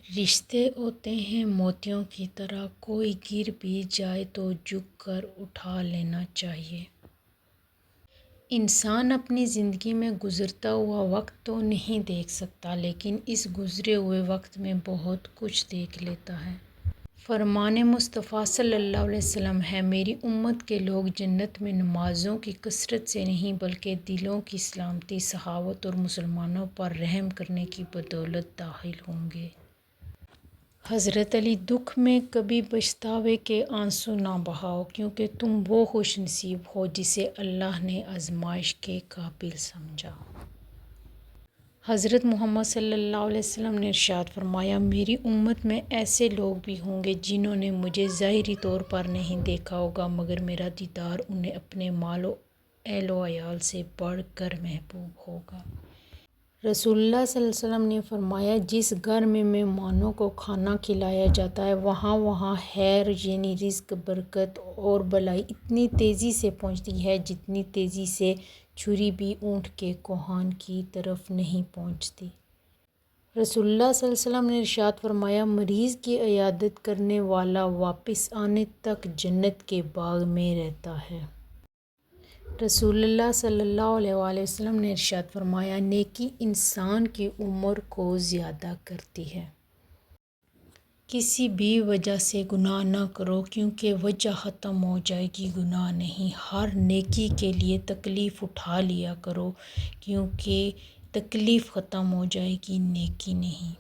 رشتے ہوتے ہیں موتیوں کی طرح، کوئی گر بھی جائے تو جھک کر اٹھا لینا چاہیے۔ انسان اپنی زندگی میں گزرتا ہوا وقت تو نہیں دیکھ سکتا، لیکن اس گزرے ہوئے وقت میں بہت کچھ دیکھ لیتا ہے۔ فرمان مصطفیٰ صلی اللہ علیہ وسلم ہے، میری امت کے لوگ جنت میں نمازوں کی کثرت سے نہیں بلکہ دلوں کی سلامتی، سخاوت اور مسلمانوں پر رحم کرنے کی بدولت داخل ہوں گے۔ حضرت علی: دکھ میں کبھی پچھتاوے کے آنسو نہ بہاؤ، کیونکہ تم وہ خوش نصیب ہو جسے اللہ نے آزمائش کے قابل سمجھا۔ حضرت محمد صلی اللہ علیہ وسلم نے ارشاد فرمایا، میری امت میں ایسے لوگ بھی ہوں گے جنہوں نے مجھے ظاہری طور پر نہیں دیکھا ہوگا، مگر میرا دیدار انہیں اپنے مال و اہل و عیال سے بڑھ کر محبوب ہوگا۔ رسول اللہ صلی اللہ علیہ وسلم نے فرمایا، جس گھر میں مہمانوں کو کھانا کھلایا جاتا ہے وہاں خیر یعنی رزق، برکت اور بھلائی اتنی تیزی سے پہنچتی ہے جتنی تیزی سے چھری بھی اونٹ کے کوہان کی طرف نہیں پہنچتی۔ رسول اللہ صلی اللہ علیہ وسلم نے ارشاد فرمایا، مریض کی عیادت کرنے والا واپس آنے تک جنت کے باغ میں رہتا ہے۔ رسول اللہ صلی اللہ علیہ وآلہ وسلم نے ارشاد فرمایا، نیکی انسان کی عمر کو زیادہ کرتی ہے۔ کسی بھی وجہ سے گناہ نہ کرو، کیونکہ وجہ ختم ہو جائے گی گناہ نہیں۔ ہر نیکی کے لیے تکلیف اٹھا لیا کرو، کیونکہ تکلیف ختم ہو جائے گی نیکی نہیں۔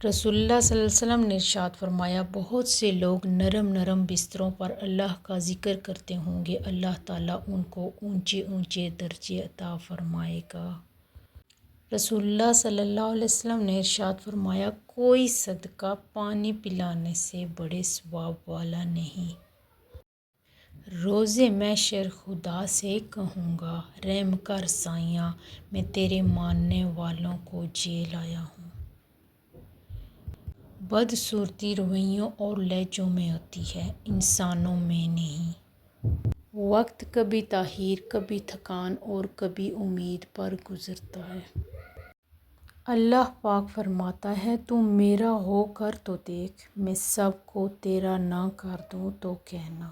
رسول اللہ صلی اللہ علیہ وسلم نے ارشاد فرمایا، بہت سے لوگ نرم بستروں پر اللہ کا ذکر کرتے ہوں گے، اللہ تعالیٰ ان کو اونچے اونچے درجے عطا فرمائے گا۔ رسول اللہ صلی اللہ علیہ وسلم نے ارشاد فرمایا، کوئی صدقہ پانی پلانے سے بڑے ثواب والا نہیں۔ روز محشر خدا سے کہوں گا، رحم کر سائیاں، میں تیرے ماننے والوں کو جیل آیا ہوں۔ بدصورتی رویوں اور لہجوں میں ہوتی ہے، انسانوں میں نہیں۔ وقت کبھی تاخیر، کبھی تھکان اور کبھی امید پر گزرتا ہے۔ اللہ پاک فرماتا ہے، تو میرا ہو کر تو دیکھ، میں سب کو تیرا نہ کر دوں تو کہنا۔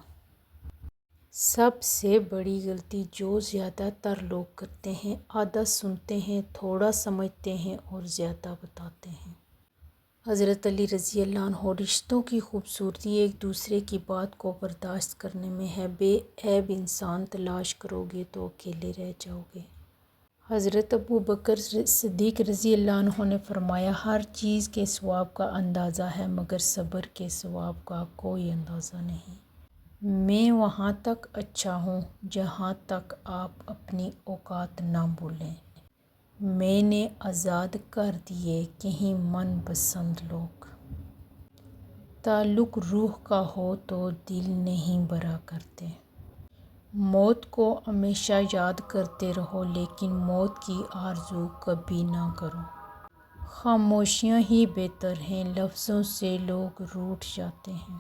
سب سے بڑی غلطی جو زیادہ تر لوگ کرتے ہیں، آدھا سنتے ہیں، تھوڑا سمجھتے ہیں اور زیادہ بتاتے ہیں۔ حضرت علی رضی اللہ عنہ: رشتوں کی خوبصورتی ایک دوسرے کی بات کو برداشت کرنے میں ہے، بے عیب انسان تلاش کرو گے تو اکیلے رہ جاؤ گے۔ حضرت ابوبکر صدیق رضی اللہ عنہ نے فرمایا، ہر چیز کے ثواب کا اندازہ ہے مگر صبر کے ثواب کا کوئی اندازہ نہیں۔ میں وہاں تک اچھا ہوں جہاں تک آپ اپنی اوقات نہ بھولیں۔ میں نے آزاد کر دیے کہیں من پسند لوگ۔ تعلق روح کا ہو تو دل نہیں بھرا کرتے۔ موت کو ہمیشہ یاد کرتے رہو لیکن موت کی آرزو کبھی نہ کرو۔ خاموشیاں ہی بہتر ہیں، لفظوں سے لوگ روٹھ جاتے ہیں۔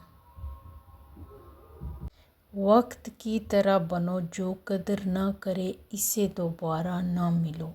وقت کی طرح بنو، جو قدر نہ کرے اسے دوبارہ نہ ملو۔